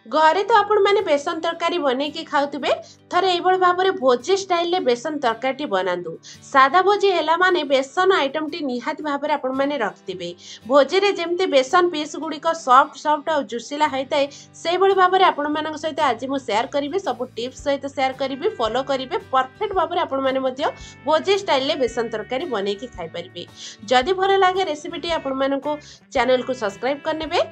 घरे तो आपण मैंने बेसन तरकारी बनैकी खाऊे थरे ये भाव में भोजी स्टाइल बेसन तरकारी बनातु। सादा भोजी है माने बेसन आइटम टी निहाती भाव में आपण मैंने रखिथे। भोजी रे जेमती बेसन पीस गुड़िक सॉफ्ट सॉफ्ट और जुसीला होता है से भाव में आपण मान सहित आज मुझे शेयर करी सब टिप्स सहित शेयर करी फॉलो करेंगे परफेक्ट भाव में आपण मैंने भोजी स्टाइल बेसन तरकारी बनैकी खाई पारे। जदि भल लगे रेसिपीटी आपण मानक चैनल को सब्सक्राइब करने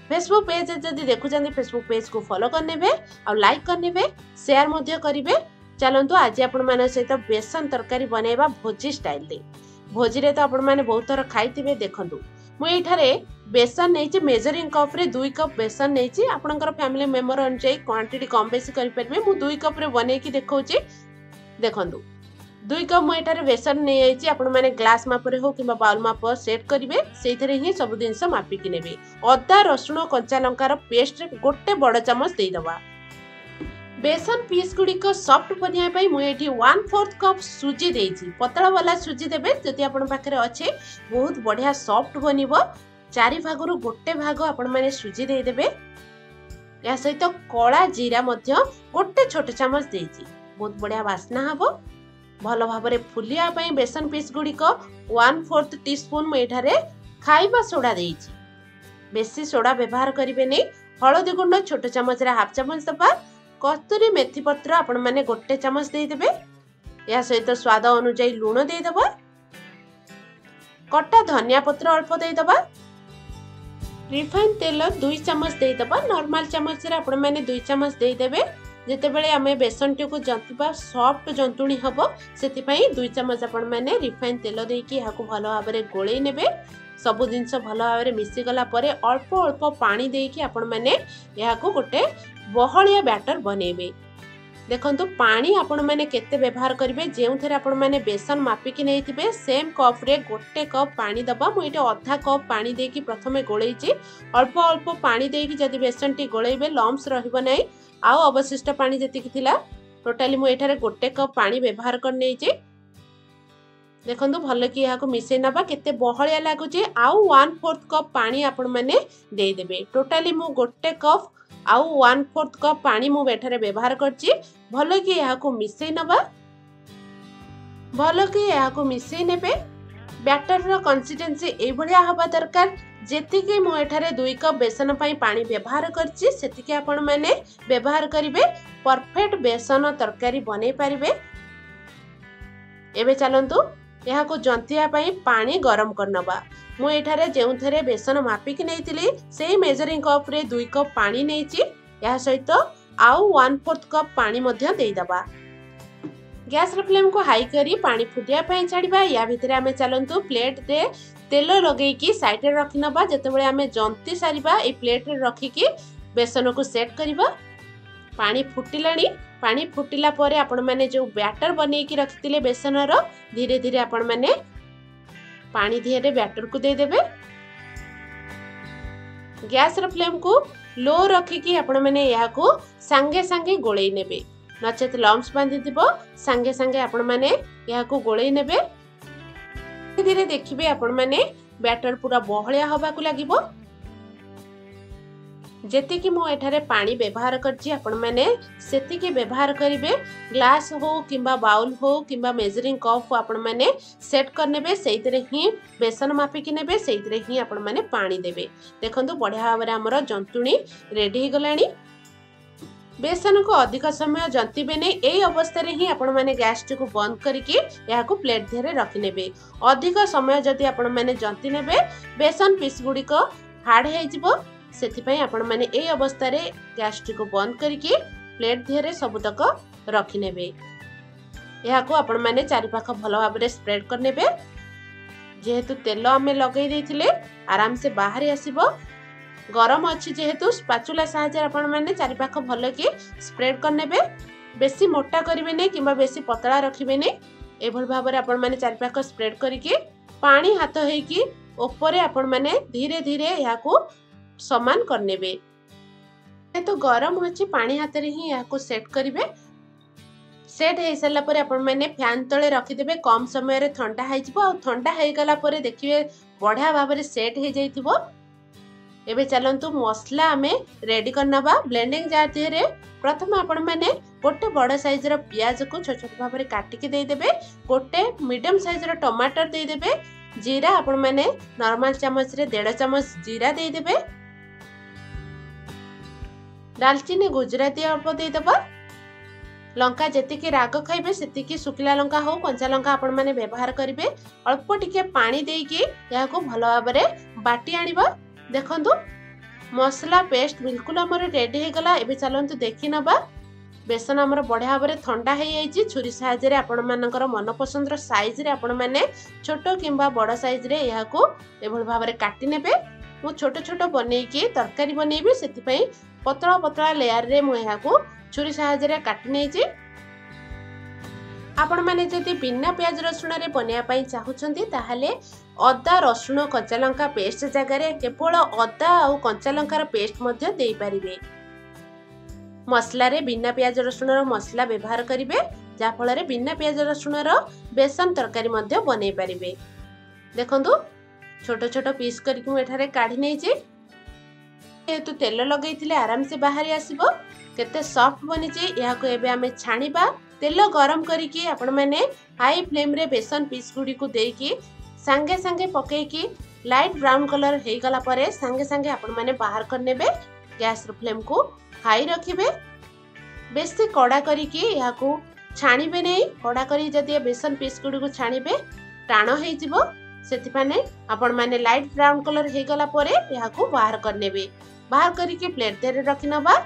फेसबुक पेज जदि देखुं फेसबुक पेज को फॉलो करने और लाइक करने शेयर मध्य करेंगे। चलतु आज आपण मान सहित बेसन तरकारी बनैबा भोजी स्टाइल रे। भोजी रे तो आपण मैंने बहुत थर खाई देखु मुझे बेसन नहीं मेजरिंग कप रे 2 कप बेसन नहीं आपणकर फैमिली मेंबर अनुसार क्वांटिटी कम बेसी करेंगे। मुझे 2 कप रे बनैकी देखौची देखंतु 2 कप मुझे बेसन नहीं आपण मैंने ग्लास मापरे हो कि बाउल माप सेट करेंगे से ही सब जिनस मापिकी ने। अदा रसुण कंचा लंकार पेस्ट गोटे बड़ चामच देदबा। बेसन पीस गुड़िक सॉफ्ट बनाई मुझे 1/4 कप सुजी देती पतला वाला सुजी देवे जदि आपण पाखे अच्छे बहुत बढ़िया सॉफ्ट बन 4 भागरू गोटे भाग आपण मैंने सुजी देदेवे। या सहित कला जीरा गोटे छोट चामच देती बहुत बढ़िया बास्ना हम भल भाव में फुलिया बेसन पीस गुड़िक 1/4 टीस्पून मुझे खाइबा सोडा देती बेसी सोडा व्यवहार करेंगे नहीं। हलदी गुंड छोट चामच हाफ चामच दबा। कस्तूरी मेथी पत्र आपण मैंने गोटे चामच देदेवे। या सहित स्वाद अनुजाई लुण देदबा। कटा धनिया पत्र अल्प देदबा। रिफाइन तेल 2 चामच देदबा। नॉर्मल चामच रे आपण मैंने 2 चामच देदेवे। जितेबेले आमे बेसन टी को जंतुबा सॉफ्ट जंतुणी हम से 2 चामच आपण मैंने रिफाइन तेल देकी यहाँ भल भाव में गोले नेबे। सबु जिनस भल भाव में मिसीगला अल्प अल्प पानी देकी आपण मैंने यहाँ गोटे बहलिया बैटर बनैबे। देखंतु पानी आपण मैंने केते व्यवहार करेंगे जो थे आपण मैंने बेसन मापिकी नहीं सेम कप रे गोटे कप पानी दबा। मुझे अधा कप पानी देकी प्रथमे गोलैची अल्प अल्प पानी देकी जदि बेसन टी गोलैबे लम्स रहिबो नै। आउ अवशिष्ट पानी जतिकी थिला टोटाली मुझे गोटे कप पानी व्यवहार कर नहीं। देखंतु भल कि यहाँ मिसई नबा केते बहलिया लगुच। आउ 1/4 कप पानी आपण मैंने देदेबे। टोटाली मु गोटे कप आउ 1/4 कप पानी मु बेठरे व्यवहार करची। भल कि यहाँ मिसई नबा भल कि यहाँ मिसई नेबे। बैटर रो कंसिस्टेंसी ए भलिया हबा दरकार जेतिके मु एठारे 2 कप बेसन पई पानी व्यवहार करची सेतिके आपण माने व्यवहार करिवे परफेक्ट बेसन तरकारी बनै पारिबे। एबे चलंतु यहाँ को जंतिया पई पानी गरम करनबा। मु एठारे जेउथरे बेसन मापिकी नैतिली सेही मेजरिंग कप रे 2 कप पानी नैची। या सहित आउ 1/4 कप पानी मध्य देदबा। गैस रे फ्लेम को हाई करी पानी फुटिया पई छाड़ीबा। या भितरे आमे चलंतु प्लेट रे तेल लगेकी साइड रे रखि नबा। जेतेबेले आमे जंती सारिबा ए प्लेट रे रखिकी बेसन को सेट करिबा। पानी फुटिलानी पानी फुटिला परे आपण माने जो बैटर बनैकी रखितिले बेसन रो धीरे धीरे आपण माने पानी धीरे बैटर को दे देबे। गैस रे फ्लेम को लो रखिकी आपण माने या को संगे संगे गोळै नेबे नचेत लम्स बांधी दिबो। संगे संगे आपण माने या को गोळै नेबे। धीरे धीरे देखिबे आपण माने बैटर पूरा बहलिया हबा को लागिबो। जेतिकी मु एठारे पानी व्यवहार करछि आपण माने सेतिकी व्यवहार करिवे। ग्लास हो किंबा बाउल हो किंबा मेजरिंग कप आपण माने सेट करनेबे सेइतरे ही बेसन मापिकी नेबे सेइतरे ही आपण माने पानी देबे। देखंतु बढ़िया भाबरे हमर जंतुणी रेडी हो गलानी। बेसन को अधिक समय जंतीबे नै। एई अवस्था रे ही आपण माने गैस को बंद करके या को प्लेट धरे रखि नेबे। अधिक समय जदि आपण माने जंती नेबे बेसन पीस गुडी को हार्ड हे जिवो। सेथिपई आपण माने एई अवस्था रे गैस को बंद करके प्लेट धरे सबुतक रखि नेबे। या को आपण माने चारि पाख भलो भाबरे स्प्रेड कर नेबे। जेहेतु तेल आमे लगै देथिले आराम से बाहर आसीबो। गरम अच्छी जेहेतु स्पाचुला साहाय्य आपण माने चारि पाख भलो के स्प्रेड कर नेबे। बेसी मोटा करिवे नै किबा बेसी पतला रखिबे नै। एभल भाबरे आपण माने चारि पाख स्प्रेड करिके पानी हाथ हेकी ऊपर आपण माने धीरे धीरे या को समान करनेबे। तो गरम अच्छी पानी हाथ रे ही या को सेट करिवे। सेट हो सारा पर आपण मैंने फैन तले रखिदेवे। कम समय रे ठंडा हो ठंडा हो गला पर देखिए बढ़िया भाव में सेट हो जाइथिबो। एबे चलंतु मसला आमे रेडी करनबा। ब्लेंडिंग जार दिहरे प्रथम आपण माने गोटे बड़ साइज रो प्याज को छोट छोट भाबरे काटी के दे देबे। गोटे मीडियम साइज रो टमाटर दे देबे। जीरा आपण माने नॉर्मल चम्मच रे 1.5 चम्मच जीरा दे देबे। दालचीनी गुजराती अल्प दे देबा। लंका जेतिकी राग खाइबे सेतिकी सुखिला लंका हो कंचा लंका आपण माने व्यवहार करिवे। अल्प टिके पानी देकी याको भलो भाबरे बाटी आनिबा। देखंतु मसला पेस्ट बिल्कुल हमर रेडी हे गला। एबे चलंतु देखि नबा। बेसन हमर बढ़िया भाबरे ठंडा हे जाईची। छुरी साहाय्य रे आपण मानकर मन पसंद रो साइज रे आपण माने छोटो किंबा बड़ साइज रे याको एभल भाबरे काटी नेबे। मु छोटो छोटो बनेकी तरकारी बनेबे सेति पई पतला पतला लेयर रे मु याको छुरी साहाय्य रे काटी नेची। आपण माने जदि बिना प्याज रसुण रे बनिया पई चाहुचंती ताहाले अदा रसुण कच्चा लंका पेस्ट जगह रे केवल अदा और कंचा लंकार पेस्ट मध्य देई परिबे। मसला रे बिना प्याज रसुण रो मसला व्यवहार करिवे जा फल रे बिना प्याज रसुण रो बेसन तरकारी मध्य बनै परिबे। देखंतु छोटो छोटो पीस करके मु एठारे काढी नेची। एतु तेल लगैथिले आराम से बाहरी आसीबो। केते सॉफ्ट बनिची। याको एबे आमे छाणीबा। तेल गरम करिकी आपण माने हाई फ्लेम रे बेसन पीस गुडी को देकी संगे संगे पकेकी लाइट ब्राउन कलर हे गला परे संगे संगे आपण माने बाहर कर नेबे। गैस रो फ्लेम को हाई रखिबे। बेसी कड़ा करिकी याको छाणीबे नै। कड़ा करी जदि बेसन पीस गुडी को छाणीबे टाण हे जिवो। सेति पाने आपण माने लाइट ब्राउन कलर हे गला परे याको बाहर कर नेबे। बाहर करिकी प्लेट देरे रखि नबा।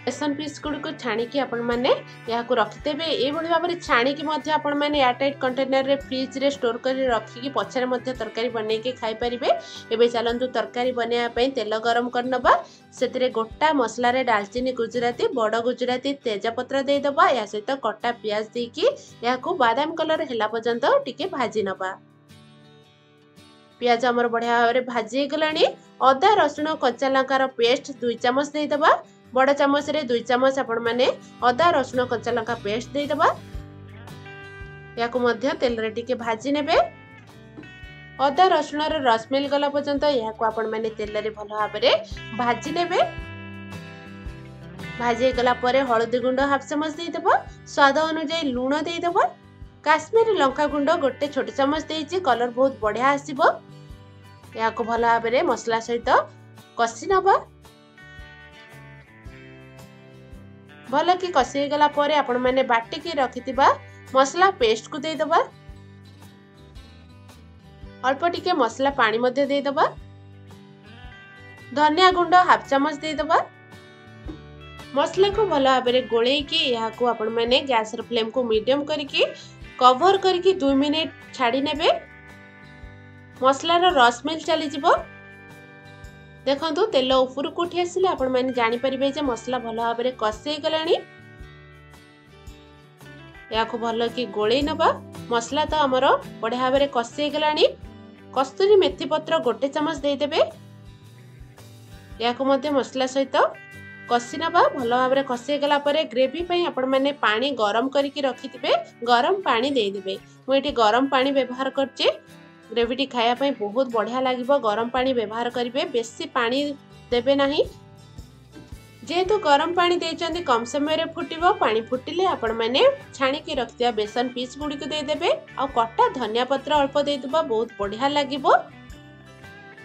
बेसन पीस गुडी को छाणीकी आपण माने याको रखितेबे। ए बढी भाबरे छाणीकी मध्य आपण माने एयरटाइट कंटेनर रे फ्रिज रे स्टोर करी रखिकी पछरे मध्य तरकारी बनै के खाइ परिबे। एबे चलंतु तरकारी बनेया पई तेल गरम करनबा। सेतिरे गोटा मसला रे दालचीनी गुजराती बड़ गुजराती तेजपत्र दे दबा। या सहित कटा प्याज देकी याको बादाम कलर हेला पर्यंत टिके भाजी नबा। प्याज हमर बढ़िया भाबरे भाजी गलानी। अदा रसुण कच्चा लंकार पेस्ट 2 चम्मच दे दबा। बड़ चम्मच रे 2 चम्मच आपण माने अदा रसुण कच्चा लंका पेस्ट दे दबा। याको मध्य तेल रे टिके भाजी नेबे। अदा रसुण रे रस मिल गला पर्यंत याको आपण माने तेल रे भलो भाबरे भाजी नेबे। भाजी गला परे हळदी गुंड हाफ चम्मच दे दबा। स्वाद अनुसार लूण दे दबा। काश्मीरी लंका गुंड गोटे छोट चम्मच देइची। कलर बहुत बढ़िया आसीबो। याको भलो भाबरे मसला सहित कसी नबा। भल कि कसी गला परे आपण माने बाटी के रखितिबा मसला पेस्ट को दे दबा। अल्प टिके मसला पानी मध्ये दे दबा। धनिया गुंड हाफ चम्मच दे दबा। मसला को भल भाबरे गोळेई कि याको आपण माने गैस रो फ्लेम को मीडियम करिकि कवर करिकि 2 मिनिट छाडी नेबे। मसला रो रस मिल चली जिवो। देखंतु तेल ऊपर को उठी आसिले आपण माने जानि परिबे जे मसला भलो भाबरे कसे गलानी। याको भलो कि गोळेई नबा। मसला तो हमरो बढ़िया भाबरे कसे गलानी। कस्तूरी मेथी पत्र गोटे चम्मच दे देबे। याको मध्ये मसला सहित कसी नबा। भलो भाबरे कसे गला परे ग्रेवी पई आपण माने पानी गरम करिकि रखिथिबे। गरम पानी दे देबे। मु एठी गरम पानी व्यवहार करछि। ग्रेवी टी खाया पई बहुत बढ़िया लागिबो। गरम पानी व्यवहार करिवे। बेसी पानी देबे नाही। जेहेतु गरम पानी देइचंदी कम समय रे फुटिबो। पानी फुटिले आपण माने छाणी के रखतिया बेसन पीस गुडी को दे देबे। आ कटा धनिया पत्र अल्प दे दबा। बहुत बढ़िया लागिबो।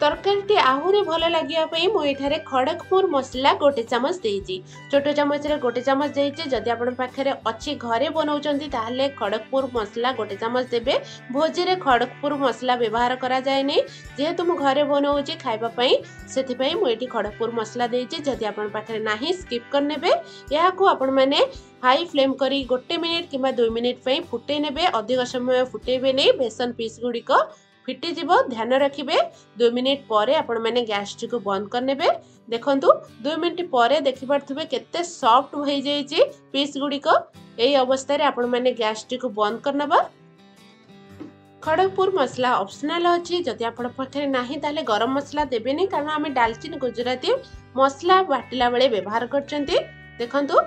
तरकारी आहुरी भल लगिया पई मु एठारे खड़गपुर मसला गोटे चम्मच देइची। छोटो चम्मच रे गोटे चम्मच देइची। जदि आपण पाखरे अछि घरे बनौचंती ताहले खड़गपुर मसला गोटे चम्मच देबे। भोजी रे खड़गपुर मसला व्यवहार करा जाय नै। जेहेतु मु घरे बनौची खाइबा पई सेति पई मु एठी खड़गपुर मसला देइची। जदि आपण पाखरे नाही स्किप कर नेबे। याको आपण माने हाई फ्लेम करी 1 मिनिट किबा 2 मिनिट पई फुटे नेबे। अधिक समय फुटेबे नै। बेसन पीस गुडी को फिटी जीवो। ध्यान रखिबे। 2 मिनिट परे आपण माने गैस टी को बंद कर नेबे। देखंतु 2 मिनिट परे देखि परथुबे केते सॉफ्ट होई जाईची पीस गुडी को। एई अवस्था रे आपण माने गैस टी को बंद कर नबा। खड़गपुर मसला ऑप्शनल अछि। जदि आपण पाखरे नाही ताले गरम मसला देबे नै। कारण आमे दालचीनी गुजराती मसला बाटिला बेले व्यवहार करचंती। देखंतु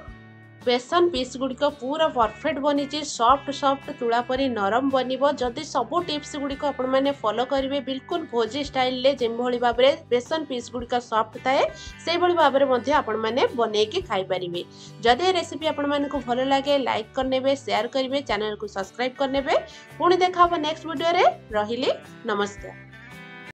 बेसन पीस गुड़िक पूरा परफेक्ट बनी सॉफ्ट सॉफ्ट तुला परी नरम बनब जदि सब टिप्स गुड़िक आपण मैंने फॉलो करेंगे बिल्कुल भोजी स्टाइल रे जेभली भाव में बेसन पीस गुड़िक सॉफ्ट थाए से भाव में आपण मैंने बनईकि खाई पारिबे। जदि रेसिपी आपण मानकु भल लगे लाइक करनेबे शेयर करेंगे चैनल को सब्सक्राइब करनेबे। पुणी देखा नेक्स्ट वीडियो रे रहिली नमस्कार।